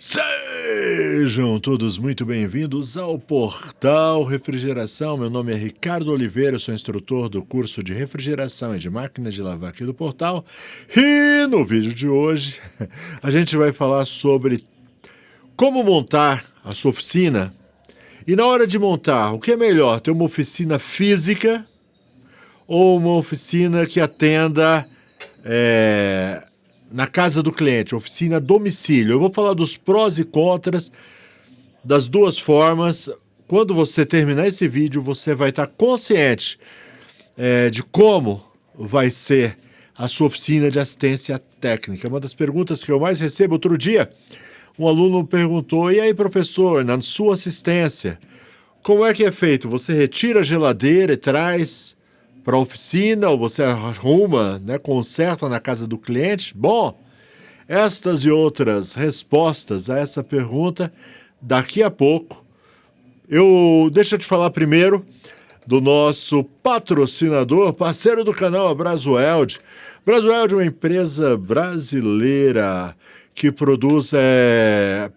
Sejam todos muito bem-vindos ao Portal Refrigeração. Meu nome é Ricardo Oliveira, eu sou instrutor do curso de refrigeração e de máquinas de lavar aqui do Portal. E no vídeo de hoje a gente vai falar sobre como montar a sua oficina. E na hora de montar, o que é melhor, ter uma oficina física ou uma oficina que atenda na casa do cliente, oficina a domicílio? Eu vou falar dos prós e contras das duas formas. Quando você terminar esse vídeo, você vai estar consciente de como vai ser a sua oficina de assistência técnica. Uma das perguntas que eu mais recebo, outro dia, um aluno perguntou: e aí, professor, na sua assistência, como é que é feito? Você retira a geladeira e traz para a oficina, ou você arruma, conserta na casa do cliente? Bom, estas e outras respostas a essa pergunta daqui a pouco. Deixa eu te falar primeiro do nosso patrocinador, parceiro do canal, a Brasweld. Brasweld é uma empresa brasileira que produz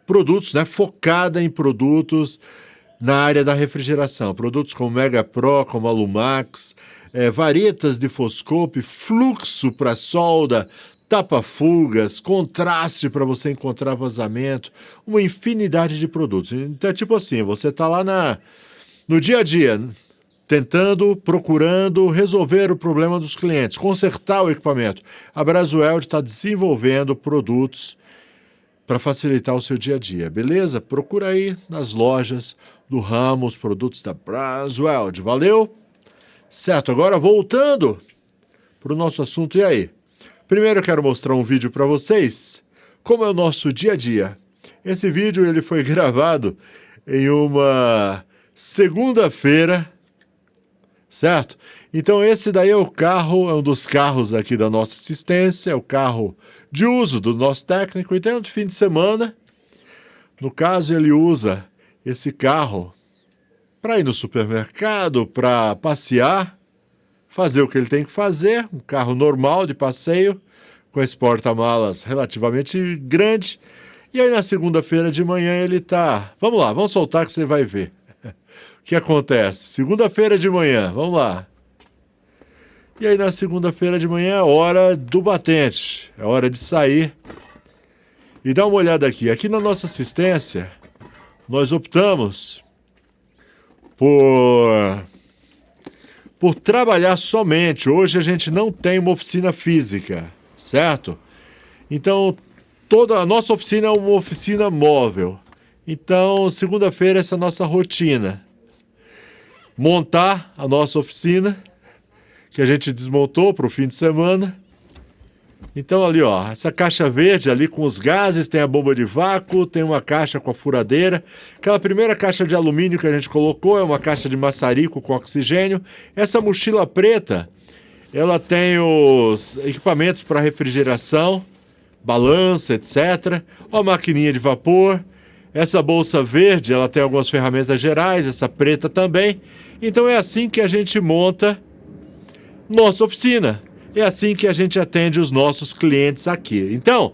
produtos, focada em produtos na área da refrigeração. Produtos como Mega Pro, como Alumax, varetas de foscope, fluxo para solda, tapa-fugas, contraste para você encontrar vazamento, uma infinidade de produtos. Então é tipo assim, você está lá no dia a dia, procurando resolver o problema dos clientes, consertar o equipamento. A Brasweld está desenvolvendo produtos para facilitar o seu dia a dia, beleza? Procura aí nas lojas do ramo os produtos da Brasweld, valeu? Certo, agora voltando para o nosso assunto, e aí? Primeiro eu quero mostrar um vídeo para vocês, como é o nosso dia a dia. Esse vídeo ele foi gravado em uma segunda-feira, certo? Então esse daí é o carro, é um dos carros aqui da nossa assistência, é o carro de uso do nosso técnico. Então, no fim de semana, no caso, ele usa esse carro para ir no supermercado, para passear, fazer o que ele tem que fazer, um carro normal de passeio, com esse porta-malas relativamente grande. E aí na segunda-feira de manhã ele tá... Vamos lá, vamos soltar que você vai ver. O que acontece? Segunda-feira de manhã, vamos lá. E aí na segunda-feira de manhã é hora do batente, é hora de sair. E dá uma olhada aqui, aqui na nossa assistência, nós optamos por trabalhar somente. Hoje a gente não tem uma oficina física, certo? Então, toda a nossa oficina é uma oficina móvel. Então, segunda-feira essa é a nossa rotina. Montar a nossa oficina, que a gente desmontou para o fim de semana. Então ali, ó, essa caixa verde ali com os gases, tem a bomba de vácuo, tem uma caixa com a furadeira. Aquela primeira caixa de alumínio que a gente colocou é uma caixa de maçarico com oxigênio. Essa mochila preta, ela tem os equipamentos para refrigeração, balança, etc. Ó, a maquininha de vapor. Essa bolsa verde, ela tem algumas ferramentas gerais, essa preta também. Então é assim que a gente monta nossa oficina. É assim que a gente atende os nossos clientes aqui. Então,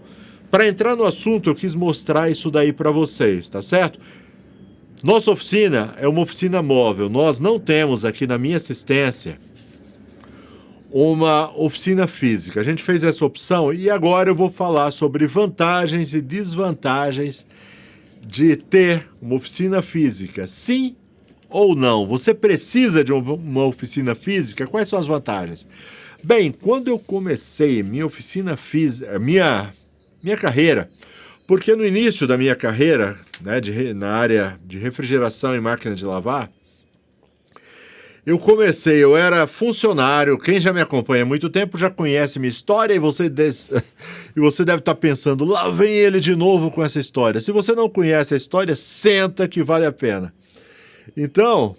para entrar no assunto, eu quis mostrar isso daí para vocês, tá certo? Nossa oficina é uma oficina móvel. Nós não temos aqui na minha assistência uma oficina física. A gente fez essa opção e agora eu vou falar sobre vantagens e desvantagens de ter uma oficina física. Sim ou não? Você precisa de uma oficina física? Quais são as vantagens? Bem, quando eu comecei minha oficina física, minha carreira, porque no início da minha carreira, na área de refrigeração e máquina de lavar, eu era funcionário. Quem já me acompanha há muito tempo já conhece minha história e você deve estar pensando, lá vem ele de novo com essa história. Se você não conhece a história, senta que vale a pena. Então,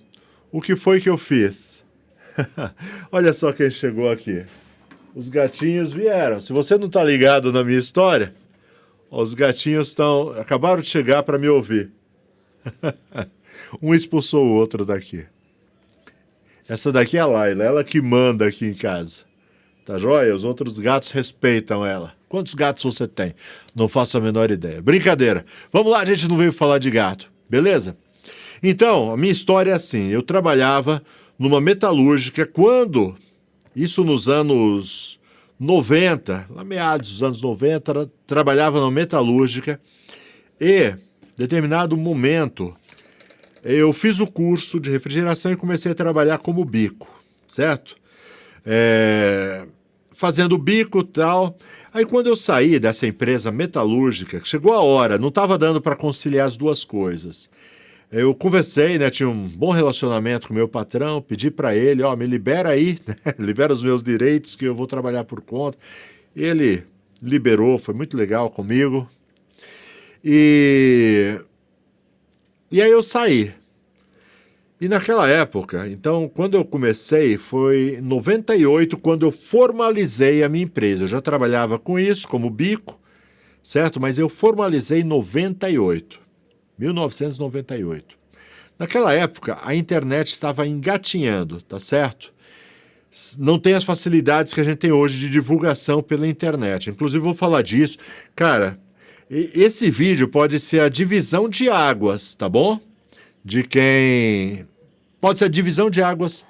o que foi que eu fiz? Olha só quem chegou aqui. Os gatinhos vieram. Se você não está ligado na minha história, os gatinhos acabaram de chegar para me ouvir. Um expulsou o outro daqui. Essa daqui é a Laila, ela que manda aqui em casa. Tá joia? Os outros gatos respeitam ela. Quantos gatos você tem? Não faço a menor ideia. Brincadeira. Vamos lá, a gente não veio falar de gato, beleza? Então, a minha história é assim, eu trabalhava numa metalúrgica quando, isso nos anos 90, lá meados dos anos 90, trabalhava numa metalúrgica e, em determinado momento, eu fiz o curso de refrigeração e comecei a trabalhar como bico, certo? Fazendo bico e tal. Aí quando eu saí dessa empresa metalúrgica, chegou a hora, não estava dando para conciliar as duas coisas. Eu conversei, né, tinha um bom relacionamento com o meu patrão, pedi para ele, me libera aí, né, libera os meus direitos que eu vou trabalhar por conta. Ele liberou, foi muito legal comigo. E aí eu saí. E naquela época, então, quando eu comecei, foi em 98, quando eu formalizei a minha empresa. Eu já trabalhava com isso, como bico, certo? Mas eu formalizei em 1998. Naquela época, a internet estava engatinhando, tá certo? Não tem as facilidades que a gente tem hoje de divulgação pela internet. Inclusive, vou falar disso. Cara, esse vídeo pode ser a divisão de águas, tá bom? De quem... Pode ser a divisão de águas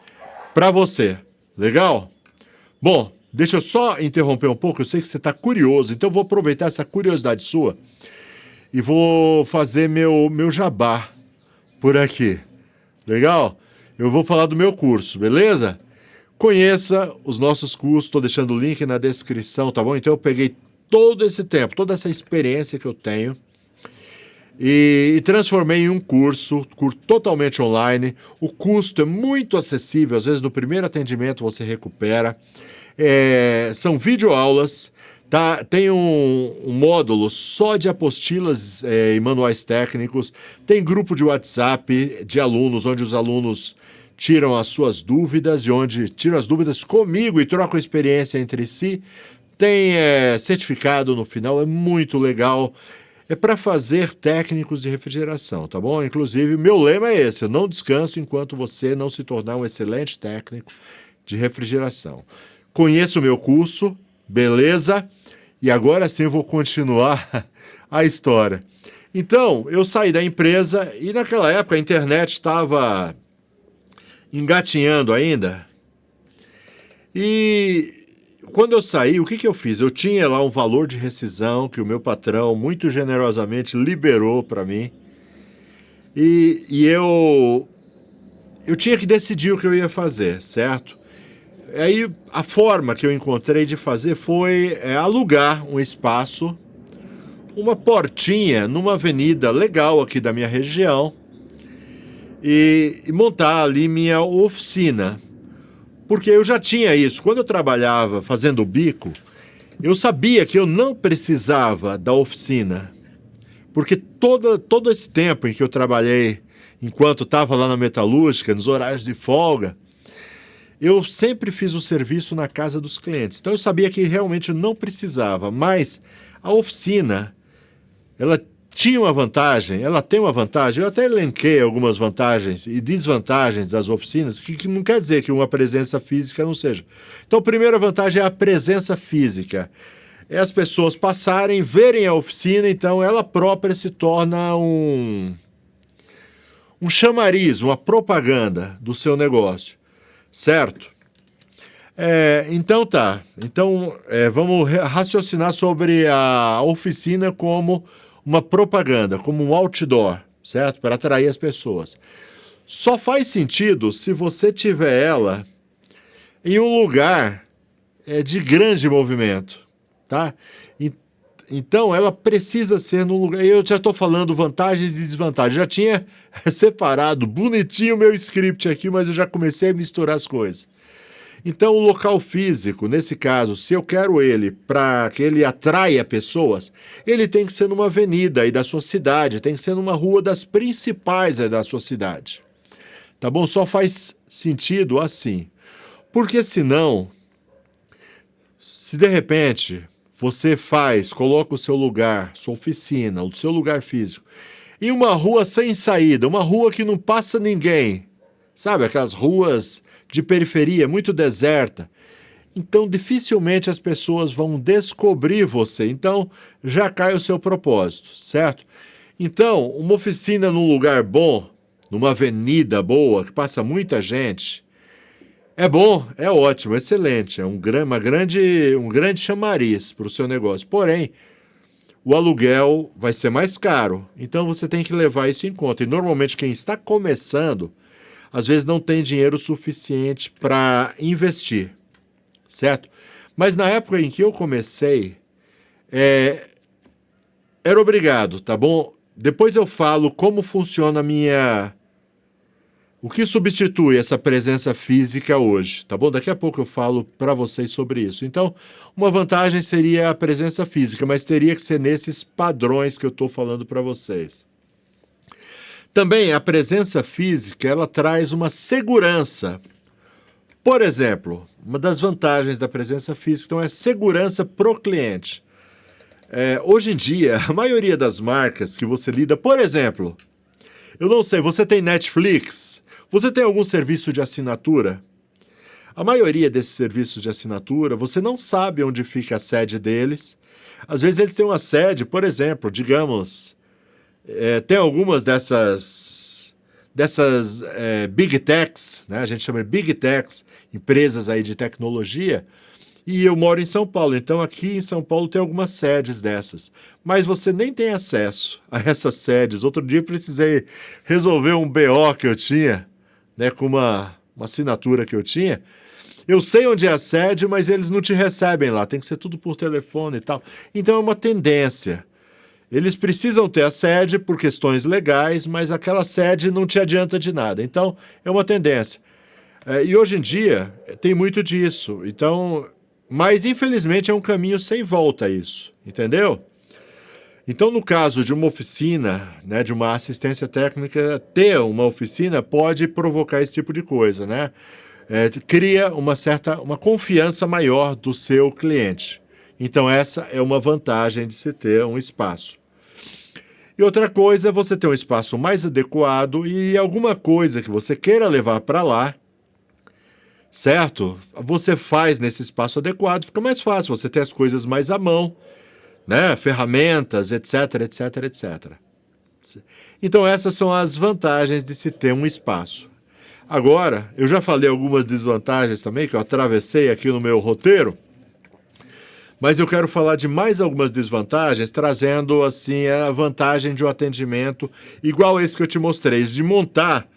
para você. Legal? Bom, deixa eu só interromper um pouco. Eu sei que você está curioso, então eu vou aproveitar essa curiosidade sua e vou fazer meu jabá por aqui. Legal? Eu vou falar do meu curso, beleza? Conheça os nossos cursos, estou deixando o link na descrição, tá bom? Então eu peguei todo esse tempo, toda essa experiência que eu tenho e transformei em um curso totalmente online. O custo é muito acessível, às vezes no primeiro atendimento você recupera. São videoaulas, tá? Tem um módulo só de apostilas e manuais técnicos, tem grupo de WhatsApp de alunos, onde os alunos tiram as suas dúvidas e onde tiram as dúvidas comigo e trocam experiência entre si. Tem certificado no final, é muito legal. É para fazer técnicos de refrigeração, tá bom? Inclusive, o meu lema é esse: eu não descanso enquanto você não se tornar um excelente técnico de refrigeração. Conheça o meu curso, beleza? E agora sim eu vou continuar a história. Então, eu saí da empresa e naquela época a internet estava engatinhando ainda. E quando eu saí, o que eu fiz? Eu tinha lá um valor de rescisão que o meu patrão muito generosamente liberou para mim. E eu tinha que decidir o que eu ia fazer, certo? Aí a forma que eu encontrei de fazer foi alugar um espaço, uma portinha numa avenida legal aqui da minha região e montar ali minha oficina. Porque eu já tinha isso. Quando eu trabalhava fazendo bico, eu sabia que eu não precisava da oficina. Porque todo esse tempo em que eu trabalhei, enquanto estava lá na metalúrgica, nos horários de folga, eu sempre fiz o serviço na casa dos clientes. Então eu sabia que realmente eu não precisava. Mas a oficina, ela tinha uma vantagem, ela tem uma vantagem. Eu até elenquei algumas vantagens e desvantagens das oficinas, que não quer dizer que uma presença física não seja. Então, a primeira vantagem é a presença física. É as pessoas passarem, verem a oficina, então ela própria se torna um chamariz, uma propaganda do seu negócio, certo? Então tá. Então, vamos raciocinar sobre a oficina como uma propaganda, como um outdoor, certo? Para atrair as pessoas. Só faz sentido se você tiver ela em um lugar de grande movimento, tá? Então, ela precisa ser num lugar... Eu já estou falando vantagens e desvantagens. Já tinha separado bonitinho o meu script aqui, mas eu já comecei a misturar as coisas. Então, o local físico, nesse caso, se eu quero ele para que ele atraia pessoas, ele tem que ser numa avenida aí da sua cidade, tem que ser numa rua das principais da sua cidade. Tá bom? Só faz sentido assim. Porque senão, se de repente você coloca o seu lugar, sua oficina, o seu lugar físico, em uma rua sem saída, uma rua que não passa ninguém, sabe? Aquelas ruas de periferia, muito deserta. Então dificilmente as pessoas vão descobrir você. Então já cai o seu propósito, certo? Então, uma oficina num lugar bom, numa avenida boa, que passa muita gente, é bom, é ótimo, excelente, é um grande chamariz para o seu negócio. Porém, o aluguel vai ser mais caro, então você tem que levar isso em conta. E normalmente quem está começando, às vezes não tem dinheiro suficiente para investir, certo? Mas na época em que eu comecei, era obrigado, tá bom? Depois eu falo como funciona a minha... O que substitui essa presença física hoje, tá bom? Daqui a pouco eu falo para vocês sobre isso. Então, uma vantagem seria a presença física, mas teria que ser nesses padrões que eu estou falando para vocês. Também a presença física, ela traz uma segurança. Por exemplo, uma das vantagens da presença física então, é segurança pro cliente. Hoje em dia, a maioria das marcas que você lida, por exemplo, eu não sei, você tem Netflix? Você tem algum serviço de assinatura? A maioria desses serviços de assinatura, você não sabe onde fica a sede deles. Às vezes eles têm uma sede, por exemplo, digamos, tem algumas dessas Big Techs, né? A gente chama de Big Techs, empresas aí de tecnologia, e eu moro em São Paulo, então aqui em São Paulo tem algumas sedes dessas, mas você nem tem acesso a essas sedes. Outro dia eu precisei resolver um BO que eu tinha, né, com uma assinatura que eu tinha. Eu sei onde é a sede, mas eles não te recebem lá, tem que ser tudo por telefone e tal. Então é uma tendência. Eles precisam ter a sede por questões legais, mas aquela sede não te adianta de nada. Então é uma tendência. E hoje em dia tem muito disso. Então, mas infelizmente é um caminho sem volta isso, entendeu? Então, no caso de uma oficina, né, de uma assistência técnica, ter uma oficina pode provocar esse tipo de coisa, né? Cria uma confiança maior do seu cliente. Então, essa é uma vantagem de se ter um espaço. E outra coisa é você ter um espaço mais adequado e alguma coisa que você queira levar para lá, certo? Você faz nesse espaço adequado, fica mais fácil, você ter as coisas mais à mão, né? Ferramentas, etc, etc, etc. Então essas são as vantagens de se ter um espaço. Agora, eu já falei algumas desvantagens também, que eu atravessei aqui no meu roteiro, mas eu quero falar de mais algumas desvantagens, trazendo assim a vantagem de um atendimento igual esse que eu te mostrei, de montar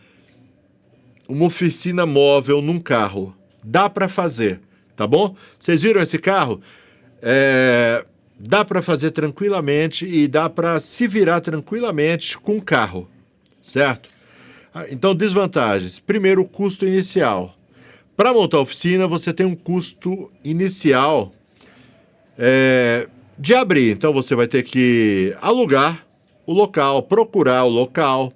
uma oficina móvel num carro. Dá para fazer, tá bom? Vocês viram esse carro? Dá para fazer tranquilamente e dá para se virar tranquilamente com o carro, certo? Então, desvantagens. Primeiro, o custo inicial. Para montar a oficina, você tem um custo inicial de abrir. Então, você vai ter que alugar o local, procurar o local,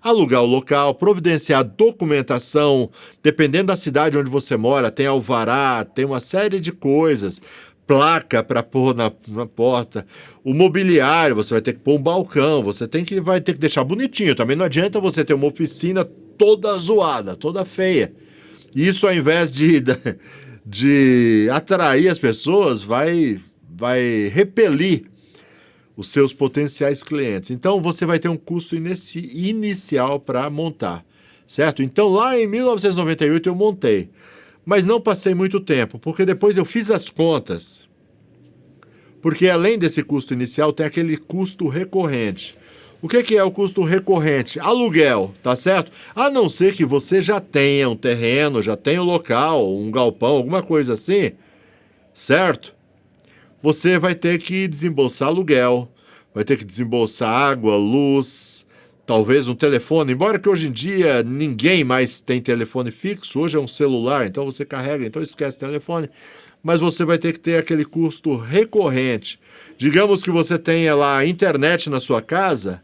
alugar o local, providenciar documentação, dependendo da cidade onde você mora, tem alvará, tem uma série de coisas, placa para pôr na porta, o mobiliário, você vai ter que pôr um balcão, vai ter que deixar bonitinho, também não adianta você ter uma oficina toda zoada, toda feia. Isso, ao invés de atrair as pessoas, vai repelir os seus potenciais clientes. Então, você vai ter um custo inicial para montar, certo? Então, lá em 1998 eu montei, mas não passei muito tempo, porque depois eu fiz as contas, porque além desse custo inicial tem aquele custo recorrente. O que é o custo recorrente? Aluguel, tá certo? A não ser que você já tenha um terreno, já tenha um local, um galpão, alguma coisa assim, certo? Você vai ter que desembolsar aluguel, vai ter que desembolsar água, luz, talvez um telefone, embora que hoje em dia ninguém mais tem telefone fixo, hoje é um celular, então você carrega, então esquece telefone, mas você vai ter que ter aquele custo recorrente. Digamos que você tenha lá internet na sua casa,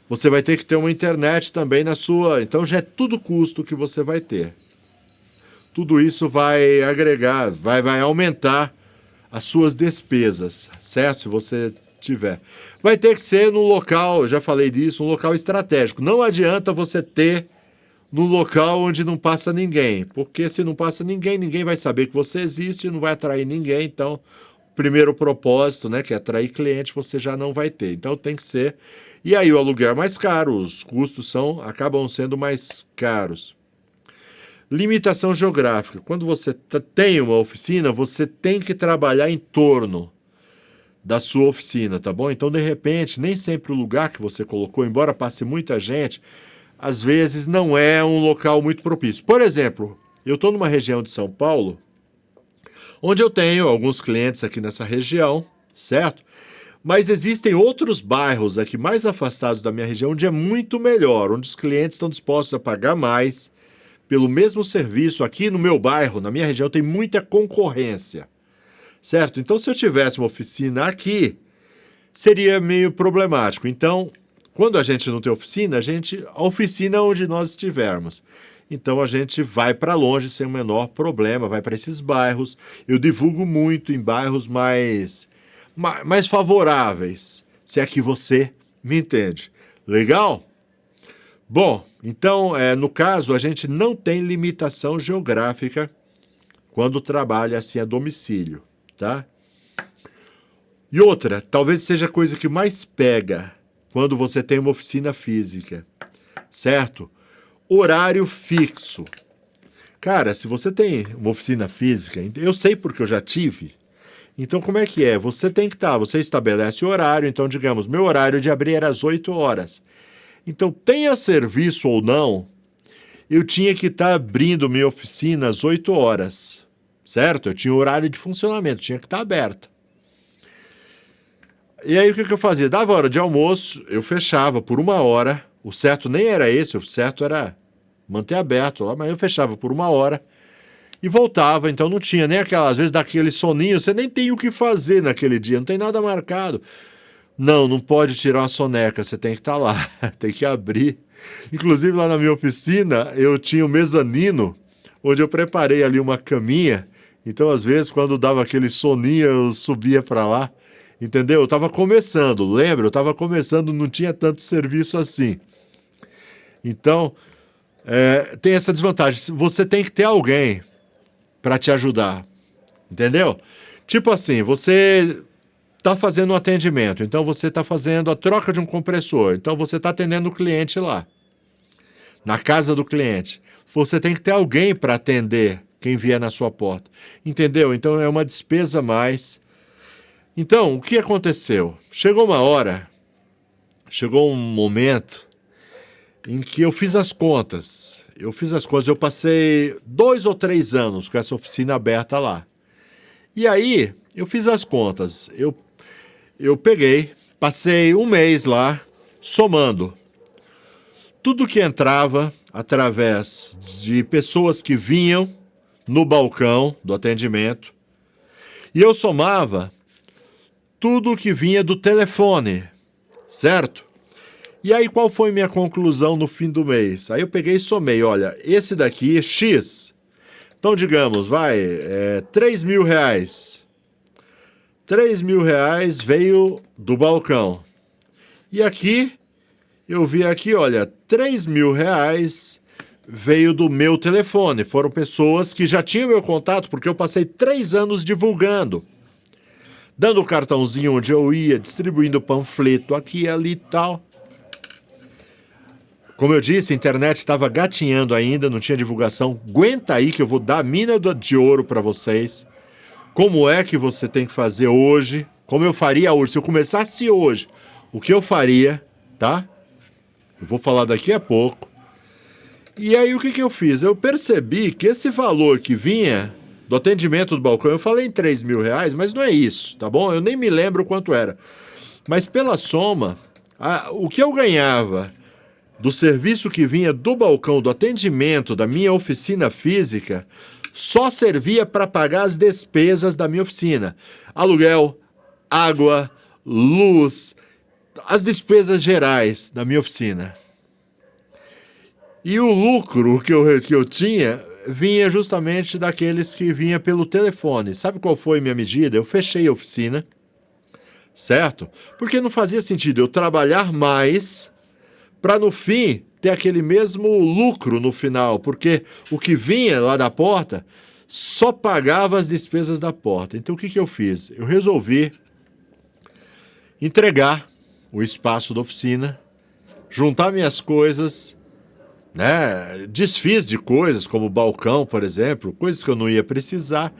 você vai ter que ter uma internet também na sua, então já é tudo custo que você vai ter. Tudo isso vai agregar, vai aumentar as suas despesas, certo? Se você tiver. Vai ter que ser num local, já falei disso, um local estratégico. Não adianta você ter num local onde não passa ninguém. Porque se não passa ninguém, ninguém vai saber que você existe, não vai atrair ninguém. Então, o primeiro propósito, né, que é atrair cliente, você já não vai ter. Então, tem que ser... E aí o aluguel é mais caro, os custos acabam sendo mais caros. Limitação geográfica. Quando você tem uma oficina, você tem que trabalhar em torno da sua oficina, tá bom? Então, de repente, nem sempre o lugar que você colocou, embora passe muita gente, às vezes não é um local muito propício. Por exemplo, eu estou numa região de São Paulo, onde eu tenho alguns clientes aqui nessa região, certo? Mas existem outros bairros aqui mais afastados da minha região, onde é muito melhor, onde os clientes estão dispostos a pagar mais pelo mesmo serviço. Aqui no meu bairro, na minha região, tem muita concorrência, certo? Então, se eu tivesse uma oficina aqui, seria meio problemático. Então, quando a gente não tem oficina, a oficina é onde nós estivermos. Então, a gente vai para longe sem o menor problema, vai para esses bairros. Eu divulgo muito em bairros mais favoráveis, se é que você me entende. Legal? Bom, então, no caso, a gente não tem limitação geográfica quando trabalha assim a domicílio, tá? E outra, talvez seja a coisa que mais pega quando você tem uma oficina física, certo? Horário fixo. Cara, se você tem uma oficina física, eu sei porque eu já tive. Então, como é que é? Você tem que estar, você estabelece o horário. Então, digamos, meu horário de abrir era às 8 horas. Então, tenha serviço ou não, eu tinha que estar abrindo minha oficina às 8 horas, certo? Eu tinha horário de funcionamento, tinha que estar aberta. E aí, o que eu fazia? Dava hora de almoço, eu fechava por 1 hora. O certo nem era esse, o certo era manter aberto lá, mas eu fechava por 1 hora. E voltava, então não tinha nem às vezes daquele soninho, você nem tem o que fazer naquele dia, não tem nada marcado. Não pode tirar uma soneca, você tem que estar lá, tem que abrir. Inclusive lá na minha oficina, eu tinha um mezanino, onde eu preparei ali uma caminha, então às vezes quando dava aquele soninho, eu subia para lá, entendeu? Eu estava começando, lembra? Eu estava começando, não tinha tanto serviço assim. Então, tem essa desvantagem, você tem que ter alguém para te ajudar, entendeu? Tipo assim, você está fazendo um atendimento, então você está fazendo a troca de um compressor, então você está atendendo o cliente lá, na casa do cliente. Você tem que ter alguém para atender quem vier na sua porta, entendeu? Então é uma despesa a mais. Então, o que aconteceu? Chegou um momento em que eu fiz as contas. Eu passei 2 ou 3 anos com essa oficina aberta lá. E aí, eu fiz as contas. Eu peguei, passei 1 mês lá, somando tudo que entrava através de pessoas que vinham no balcão do atendimento, e eu somava tudo que vinha do telefone, certo? E aí, qual foi minha conclusão no fim do mês? Aí eu peguei e somei, olha, esse daqui é X. Então, digamos, 3 mil reais. 3 mil reais veio do balcão. E aqui, eu vi aqui, olha, 3 mil reais veio do meu telefone. Foram pessoas que já tinham meu contato, porque eu passei 3 anos divulgando. Dando o cartãozinho onde eu ia, distribuindo panfleto aqui, ali e tal. Como eu disse, a internet estava gatinhando ainda, não tinha divulgação. Aguenta aí que eu vou dar a mina de ouro para vocês. Como é que você tem que fazer hoje, como eu faria hoje. Se eu começasse hoje, o que eu faria, tá? Eu vou falar daqui a pouco. E aí o que eu fiz? Eu percebi que esse valor que vinha do atendimento do balcão, eu falei em 3 mil reais, mas não é isso, tá bom? Eu nem me lembro quanto era. Mas pela soma, o que eu ganhava do serviço que vinha do balcão, do atendimento da minha oficina física, só servia para pagar as despesas da minha oficina. Aluguel, água, luz, as despesas gerais da minha oficina. E o lucro que eu tinha vinha justamente daqueles que vinha pelo telefone. Sabe qual foi minha medida? Eu fechei a oficina, certo? Porque não fazia sentido eu trabalhar mais para no fim ter aquele mesmo lucro no final, porque o que vinha lá da porta só pagava as despesas da porta. Então o que eu fiz? Eu resolvi entregar o espaço da oficina, juntar minhas coisas, né? Desfiz de coisas, como balcão, por exemplo, coisas que eu não ia precisar,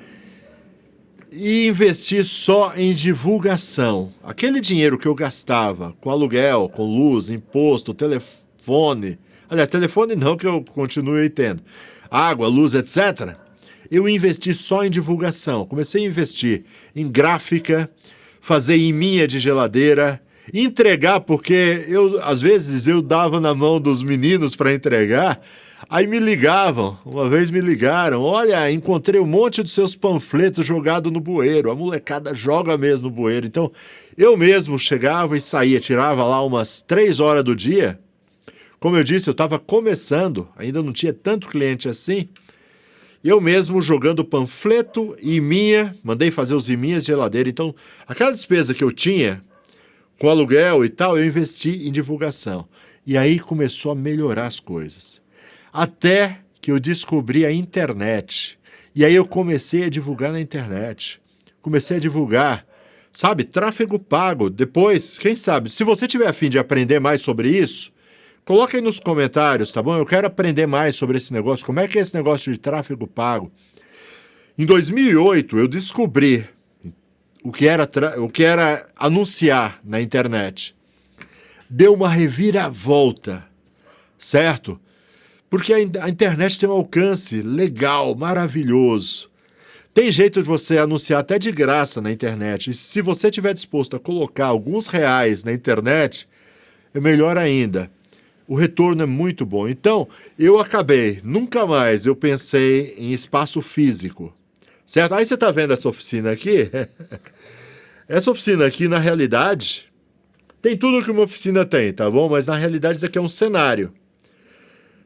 e investir só em divulgação. Aquele dinheiro que eu gastava com aluguel, com luz, imposto, telefone, aliás, telefone não, que eu continuo tendo, água, luz, etc., eu investi só em divulgação. Comecei a investir em gráfica, fazer iminha de geladeira, entregar, porque às vezes eu dava na mão dos meninos para entregar, aí me ligavam, uma vez me ligaram, olha, encontrei um monte dos seus panfletos jogados no bueiro, a molecada joga mesmo no bueiro. Então, eu mesmo chegava e saía, tirava lá umas 3 horas do dia. Como eu disse, eu estava começando, ainda não tinha tanto cliente assim, eu mesmo jogando panfleto e iminha, mandei fazer os iminhas de geladeira. Então, aquela despesa que eu tinha com aluguel e tal, eu investi em divulgação. E aí começou a melhorar as coisas. Até que eu descobri a internet. E aí eu comecei a divulgar na internet. Comecei a divulgar, sabe, tráfego pago. Depois, quem sabe, se você tiver a fim de aprender mais sobre isso, coloca aí nos comentários, tá bom? Eu quero aprender mais sobre esse negócio. Como é que é esse negócio de tráfego pago? Em 2008, eu descobri o que era anunciar na internet. Deu uma reviravolta, certo? Porque a internet tem um alcance legal, maravilhoso. Tem jeito de você anunciar até de graça na internet. E se você estiver disposto a colocar alguns reais na internet, é melhor ainda. O retorno é muito bom. Então, nunca mais eu pensei em espaço físico, certo? Aí você está vendo essa oficina aqui? Essa oficina aqui, na realidade, tem tudo que uma oficina tem, tá bom? Mas na realidade isso aqui é um cenário,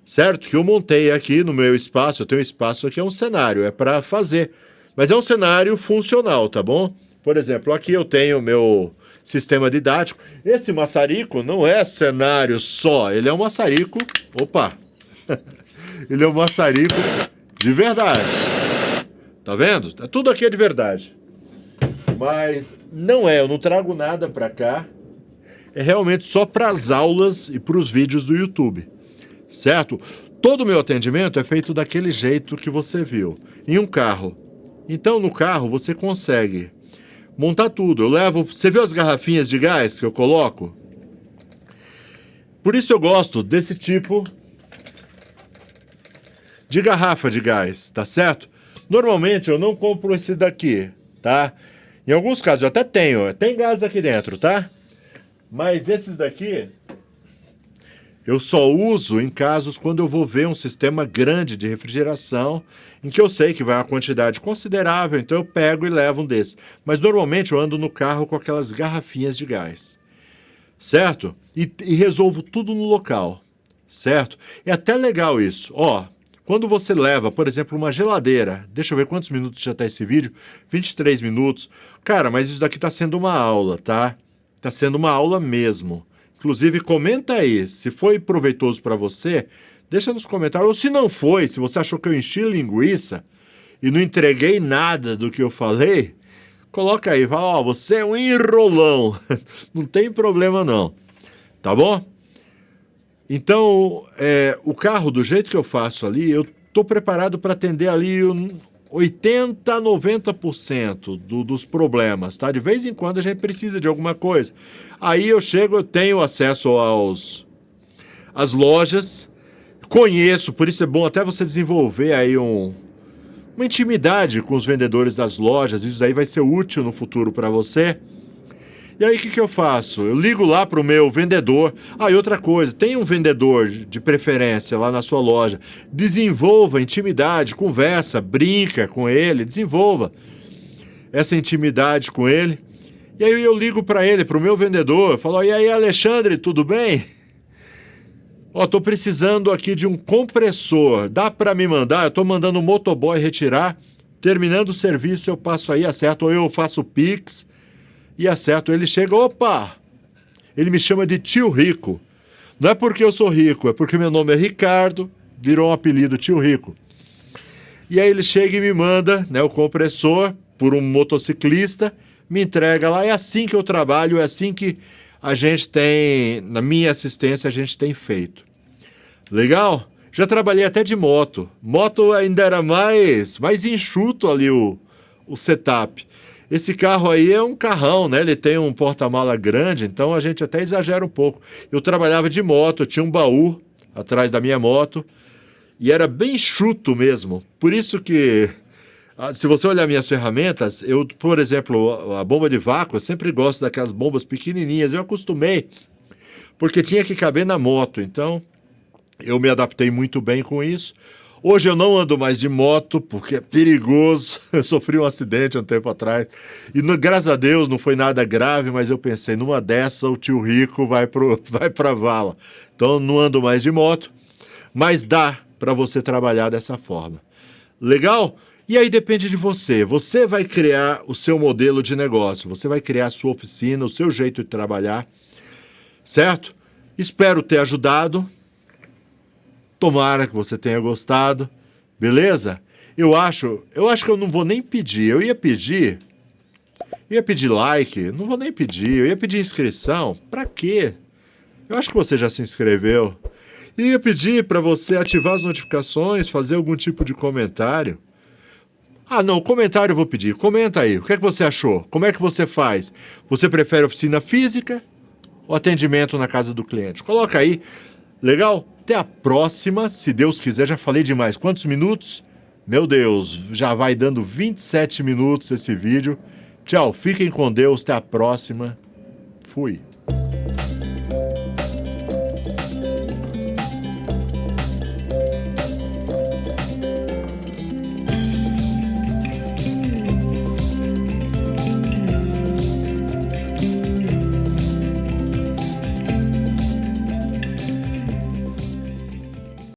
certo? Que eu montei aqui no meu espaço, eu tenho um espaço aqui, é um cenário, é para fazer. Mas é um cenário funcional, tá bom? Por exemplo, aqui eu tenho o meu sistema didático. Esse maçarico não é cenário só, ele é um maçarico... Opa! Ele é um maçarico de verdade. Tá vendo? Tudo aqui é de verdade. Mas eu não trago nada para cá. É realmente só para as aulas e para os vídeos do YouTube, certo? Todo o meu atendimento é feito daquele jeito que você viu, em um carro. Então, no carro, você consegue montar tudo. Você viu as garrafinhas de gás que eu coloco? Por isso eu gosto desse tipo de garrafa de gás, tá certo? Normalmente eu não compro esse daqui, tá? Em alguns casos eu até tenho, tem gás aqui dentro, tá? Mas esses daqui eu só uso em casos quando eu vou ver um sistema grande de refrigeração, em que eu sei que vai uma quantidade considerável, então eu pego e levo um desses. Mas normalmente eu ando no carro com aquelas garrafinhas de gás, certo? E resolvo tudo no local, certo? É até legal isso. Ó, quando você leva, por exemplo, uma geladeira, deixa eu ver quantos minutos já está esse vídeo, 23 minutos. Cara, mas isso daqui está sendo uma aula, tá? Está sendo uma aula mesmo. Inclusive, comenta aí, se foi proveitoso para você, deixa nos comentários. Ou se não foi, se você achou que eu enchi linguiça e não entreguei nada do que eu falei, coloca aí, fala, ó, você é um enrolão. Não tem problema não, tá bom? Então, o carro, do jeito que eu faço ali, eu estou preparado para atender ali 80%, 90% dos problemas, tá? De vez em quando a gente precisa de alguma coisa. Aí eu tenho acesso às lojas, conheço, por isso é bom até você desenvolver aí uma intimidade com os vendedores das lojas, isso daí vai ser útil no futuro para você. E aí o que eu faço? Eu ligo lá para o meu vendedor. Ah, e outra coisa, tem um vendedor de preferência lá na sua loja. Desenvolva intimidade, conversa, brinca com ele, desenvolva essa intimidade com ele. E aí eu ligo para ele, para o meu vendedor, falo, e aí Alexandre, tudo bem? Ó, tô precisando aqui de um compressor, dá para me mandar? Eu tô mandando um motoboy retirar, terminando o serviço eu passo aí, acerto, ou eu faço Pix, e acerto, ele chega, opa, ele me chama de tio Rico. Não é porque eu sou rico, é porque meu nome é Ricardo, virou um apelido Tio Rico. E aí ele chega e me manda, né, o compressor por um motociclista, me entrega lá. É assim que eu trabalho, é assim que a gente tem, na minha assistência, a gente tem feito. Legal? Já trabalhei até de moto. Moto ainda era mais enxuto ali o setup. Esse carro aí é um carrão, né? Ele tem um porta-mala grande, então a gente até exagera um pouco. Eu trabalhava de moto, eu tinha um baú atrás da minha moto e era bem enxuto mesmo. Por isso que, se você olhar minhas ferramentas, eu, por exemplo, a bomba de vácuo, eu sempre gosto daquelas bombas pequenininhas. Eu acostumei, porque tinha que caber na moto, então eu me adaptei muito bem com isso. Hoje eu não ando mais de moto, porque é perigoso. Eu sofri um acidente um tempo atrás. E graças a Deus não foi nada grave, mas eu pensei, numa dessa o tio Rico vai pra vala. Então não ando mais de moto, mas dá para você trabalhar dessa forma. Legal? E aí depende de você. Você vai criar o seu modelo de negócio, você vai criar a sua oficina, o seu jeito de trabalhar, certo? Espero ter ajudado. Tomara que você tenha gostado, beleza? Eu acho que eu não vou nem pedir. Eu ia pedir like, não vou nem pedir. Eu ia pedir inscrição. Pra quê? Eu acho que você já se inscreveu. E ia pedir para você ativar as notificações, fazer algum tipo de comentário. Ah, não, comentário eu vou pedir. Comenta aí, o que é que você achou? Como é que você faz? Você prefere oficina física ou atendimento na casa do cliente? Coloca aí. Legal? Até a próxima, se Deus quiser. Já falei demais. Quantos minutos? Meu Deus, já vai dando 27 minutos esse vídeo. Tchau, fiquem com Deus, até a próxima. Fui.